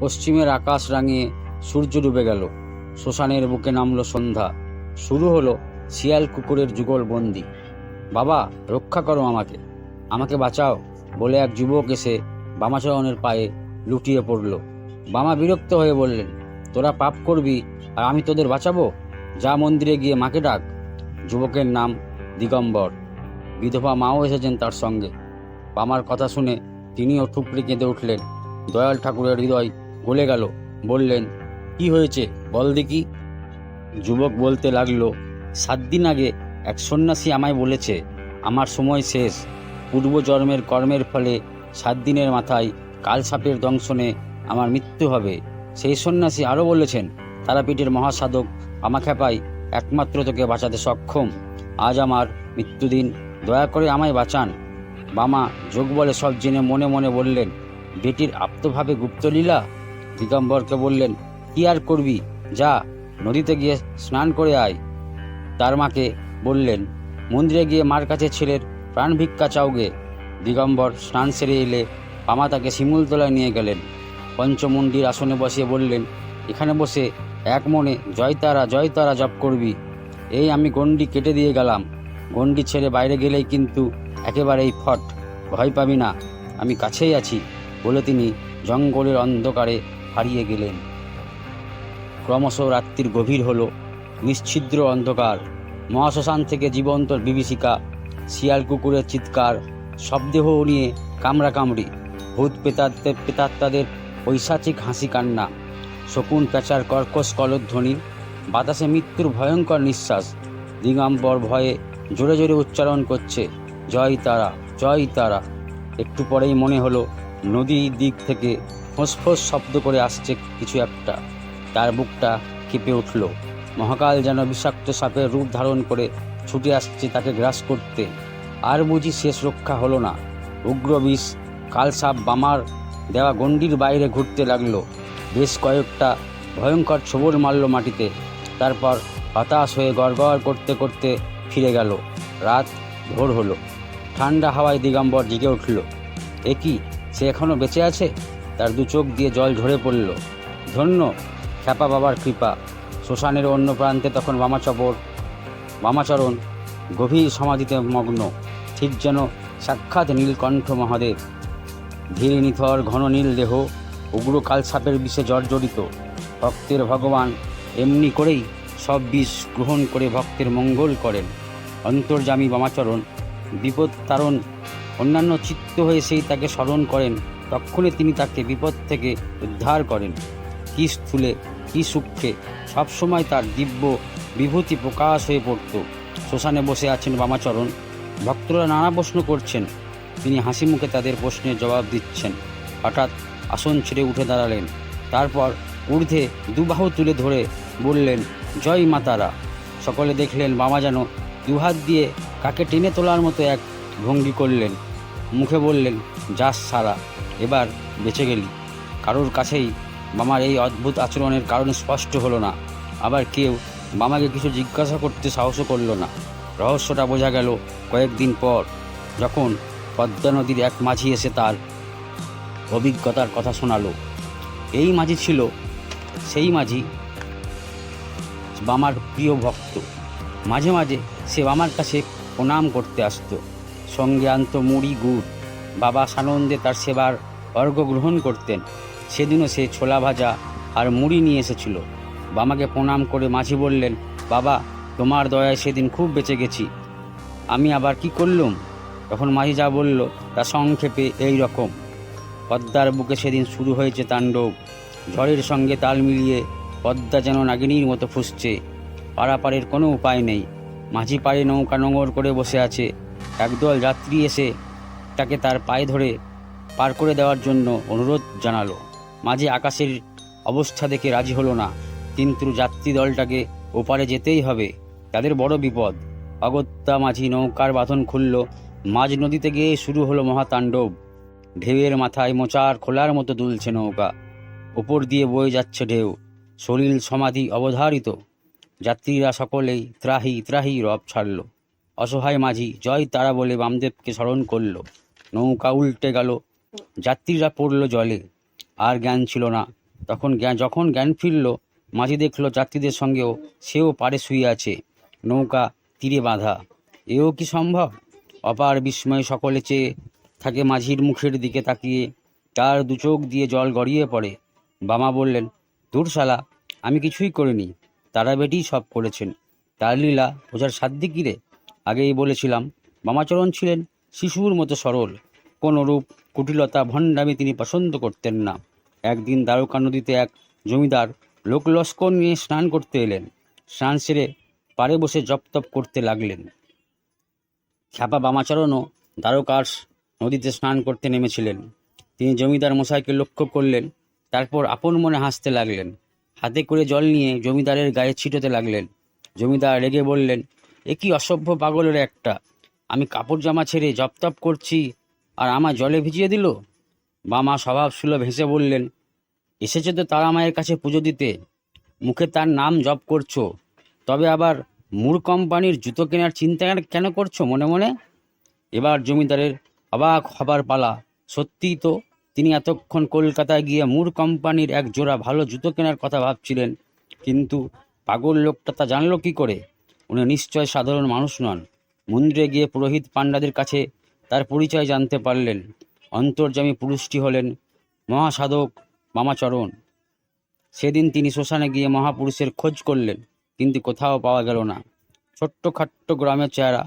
পশ্চিমের আকাশ রাঙিয়ে সূর্য ডুবে গেল। শ্মশানের বুকে নামলো সন্ধ্যা। শুরু হলো শিয়াল কুকুরের যুগলবন্দি। বাবা, রক্ষা করো আমাকে, আমাকে বাঁচাও বলে এক যুবক এসে বামাচরণের পায়ে লুটিয়ে পড়ল। বামা বিরক্ত হয়ে বললেন, তোরা পাপ করবি আর আমি তোদের বাঁচাবো? যা মন্দিরে গিয়ে মাকে ডাক। যুবকের নাম দিগম্বর। বিধবা মাও এসেছেন তার সঙ্গে। বামার কথা শুনে তিনিও ঠুকরে কেঁদে উঠলেন। দয়াল ঠাকুরের হৃদয় গলে গেল। বললেন, কি হয়েছে বল দেখি। যুবক বলতে লাগলো, 7 দিন আগে এক সন্ন্যাসী আমায় বলেছে আমার সময় শেষ। পূর্বজন্মের কর্মের ফলে 7 দিনের মাথায় কালসাপের দংশনে আমার মৃত্যু হবে। সেই সন্ন্যাসী আরও বলেছেন, তারাপীঠের মহাসাধক আমাখ্যাপাই একমাত্র তোকে বাঁচাতে সক্ষম। আজ আমার মৃত্যুদিন, দয়া করে আমায় বাঁচান। বামা যোগ বলে সব জেনে মনে মনে বললেন, বেটির আপ্তভাবে গুপ্তলীলা। দিগম্বরকে বললেন, কি আর করবি, যা নদীতে গিয়ে স্নান করে আয়। তার মাকে বললেন, মন্দিরে গিয়ে মার কাছে ছেলের প্রাণ ভিক্ষা চাওগে। দিগম্বর স্নান সেরে এলে বামা তাকে শিমুলতলায় নিয়ে গেলেন। পঞ্চমুণ্ডির আসনে বসিয়ে বললেন, এখানে বসে এক মনে জয়তারা জয়তারা জপ করবি। এই আমি গণ্ডি কেটে দিয়ে গেলাম। গণ্ডি ছেড়ে বাইরে গেলেই কিন্তু একেবারেই ফট। ভয় পাবি না, আমি কাছেই আছি বলে তিনি জঙ্গলের অন্ধকারে হারিয়ে গেলেন। ক্রমশ রাত্রির গভীর হল। নিশ্ছিদ্র অন্ধকার। মহাশ্মশান থেকে জীবন্ত বিভীষিকা, শিয়াল কুকুরের চিৎকার, শবদেহ নিয়ে কামড়াকামড়ি, ভূত প্রেতাত্মাদের পৈশাচিক হাসি কান্না, শকুন প্যাঁচার কর্কশ কলধ্বনি, বাতাসে মৃত্যুর ভয়ঙ্কর নিঃশ্বাস। দিগম্বর ভয়ে জোরে জোরে উচ্চারণ করছে, জয় তারা জয় তারা। একটু পরেই মনে হলো নদীর দিক থেকে ফোঁস শব্দ করে আসছে কিছু একটা। তার বুকটা কেঁপে উঠল। মহাকাল যেন বিষাক্ত সাপের রূপ ধারণ করে ছুটে আসছে তাকে গ্রাস করতে। আর বুঝি শেষ রক্ষা হলো না। উগ্র বিষ কালসাপ বামার দেওয়া গণ্ডির বাইরে ঘুরতে লাগলো। বেশ কয়েকটা ভয়ঙ্কর ছোবল মারল মাটিতে। তারপর হতাশ হয়ে গড়গড় করতে করতে ফিরে গেল। রাত ভোর হলো। ঠান্ডা হাওয়ায় দিগম্বর জেগে উঠল। এ কি, সে এখনো বেঁচে আছে? তার দু চোখ দিয়ে জল ঝরে পড়ল। ধন্য খ্যাপা বাবার কৃপা। শ্মশানের অন্য প্রান্তে তখন বামাচরণ গভীর সমাধিতে মগ্ন, ঠিক যেন সাক্ষাৎ নীলকণ্ঠ মহাদেব। ধীর নিথর ঘন নীল দেহ, উগ্র কালসাপের বিষে জর্জরিত। ভক্তের ভগবান এমনি করেই সব বিষ গ্রহণ করে ভক্তের মঙ্গল করেন। অন্তর্যামী বামাচরণ বিপদ তারণ অন্যান্য চিত্ত হয়ে সেই তাকে স্মরণ করেন। তক্ষণে তিনি তাকে বিপদ থেকে উদ্ধার করেন। কি স্থূলে কি সূক্ষ্মে সবসময় তার দিব্য বিভূতি প্রকাশ হয়ে পড়ত। শ্মশানে বসে আছেন বামাচরণ। ভক্তরা নানা প্রশ্ন করছেন, তিনি হাসি মুখে তাদের প্রশ্নের জবাব দিচ্ছেন। হঠাৎ আসন ছেড়ে উঠে দাঁড়ালেন। তারপর ঊর্ধ্বে দুবাহু তুলে ধরে বললেন, জয় মাতারা। সকলে দেখলেন বামা যেন দুহাত দিয়ে কাকে টেনে তোলার মতো এক ভঙ্গি করলেন। মুখে বললেন, যাস সারা, এবার বেঁচে গেলি। কারোর কাছেই বামার এই অদ্ভুত আচরণের কারণ স্পষ্ট হলো না। আবার কেউ বামাকে কিছু জিজ্ঞাসা করতে সাহসও করল না। রহস্যটা বোঝা গেল কয়েকদিন পর, যখন পদ্মা নদীর এক মাঝি এসে তার অভিজ্ঞতার কথা শোনালো। এই মাঝি ছিল সেই মাঝি, বামার প্রিয় ভক্ত। মাঝে মাঝে সে বামার কাছে প্রণাম করতে আসতো। সঙ্গে আনত মুড়ি গুড়। বাবা সানন্দে তার সেবার অর্ঘ্য গ্রহণ করতেন। সেদিনও সে ছোলা ভাজা আর মুড়ি নিয়ে এসেছিল। বামাকে প্রণাম করে মাঝি বললেন, বাবা, তোমার দয়ায় সেদিন খুব বেঁচে গেছি। আমি আবার কি করলুম? তখন মাঝি যা বলল তা সংক্ষেপে এই রকম। পদ্মার বুকে সেদিন শুরু হয়েছে তাণ্ডব। ঝড়ের সঙ্গে তাল মিলিয়ে পদ্মা যেন নাগিনীর মতো ফুঁসছে। পারাপারের কোনো উপায় নেই। মাঝি পাড়ে নৌকা নোঙর করে বসে আছে। একদল যাত্রী এসে তাকে তার পায়ে ধরে পার করে দেওয়ার জন্য অনুরোধ জানালো। মাঝি আকাশের অবস্থা দেখে রাজি হলো না, কিন্তু যাত্রী দলটাকে ওপারে যেতেই হবে। তাদের বড় বিপদ। অগত্যা মাঝি নৌকার বাঁধন খুলল। মাঝ নদীতে গিয়ে শুরু হলো মহাতাণ্ডব। ঢেউয়ের মাথায় মোচার খোলার মতো দুলছে নৌকা। ওপর দিয়ে বয়ে যাচ্ছে ঢেউ। সলিল সমাধি অবধারিত। যাত্রীরা সকলেই ত্রাহি ত্রাহি রব ছাড়ল। অসহায় মাঝি জয় তারা বলে বামদেবকে স্মরণ করল। নৌকা উল্টে গেল। যাত্রীরা পড়ল জলে। আর জ্ঞান ছিল না। যখন জ্ঞান ফিরল, মাঝি দেখল যাত্রীদের সঙ্গেও সেও পাড়ে শুয়ে আছে, নৌকা তীরে বাঁধা। এও কি সম্ভব? অপার বিস্ময়ে সকলে চেয়ে থাকে মাঝির মুখের দিকে তাকিয়ে। তার দু চোখ দিয়ে জল গড়িয়ে পড়ে। বামা বললেন, দূর শালা, আমি কিছুই করিনি, তারা বেটিই সব করেছেন। তার লীলা বোঝার সাধ্য কি রে? আগেই বলেছিলাম, বামাচরণ ছিলেন শিশুর মতো সরল। কোনরূপ কুটিলতা ভণ্ডামি তিনি পছন্দ করতেন না। একদিন দ্বারকা নদীতে এক জমিদার লোকলস্কর নিয়ে স্নান করতে এলেন। স্নান সেরে পাড়ে বসে জপতপ করতে লাগলেন। খ্যাপা বামাচরণও দ্বারকার নদীতে স্নান করতে নেমেছিলেন। তিনি জমিদার মশাইকে লক্ষ্য করলেন, তারপর আপন মনে হাসতে লাগলেন। হাতে করে জল নিয়ে জমিদারের গায়ে ছিটোতে লাগলেন। জমিদার রেগে বললেন, এ কি অসভ্য পাগলের একটা! আমি কাপড় জামা ছেড়ে জপতপ করছি, আর আমার জলে ভিজিয়ে দিল। বামা স্বভাব সুলভ হেসে বললেন, এসেছে তো তারা মায়ের কাছে পুজো দিতে, মুখে তার নাম জপ করছো, তবে আবার মুর কোম্পানির জুতো কেনার চিন্তা কেন করছো মনে মনে? এবার জমিদারের অবাক হবার পালা। সত্যিই তো, তিনি এতক্ষণ কলকাতায় গিয়ে মুর কোম্পানির এক জোড়া ভালো জুতো কেনার কথা ভাবছিলেন। কিন্তু পাগল লোকটা তা জানলো কি করে? উনি নিশ্চয় সাধারণ মানুষ নন। মন্দিরে গিয়ে পুরোহিত পাণ্ডাদের কাছে তার পরিচয় জানতে পারলেন। অন্তর্যামী পুরুষটি হলেন মহাসাধক বামাচরণ। সেদিন তিনি শ্মশানে গিয়ে মহাপুরুষের খোঁজ করলেন, কিন্তু কোথাও পাওয়া গেল না। ছোট্ট খাট্ট গ্রামের চেহারা,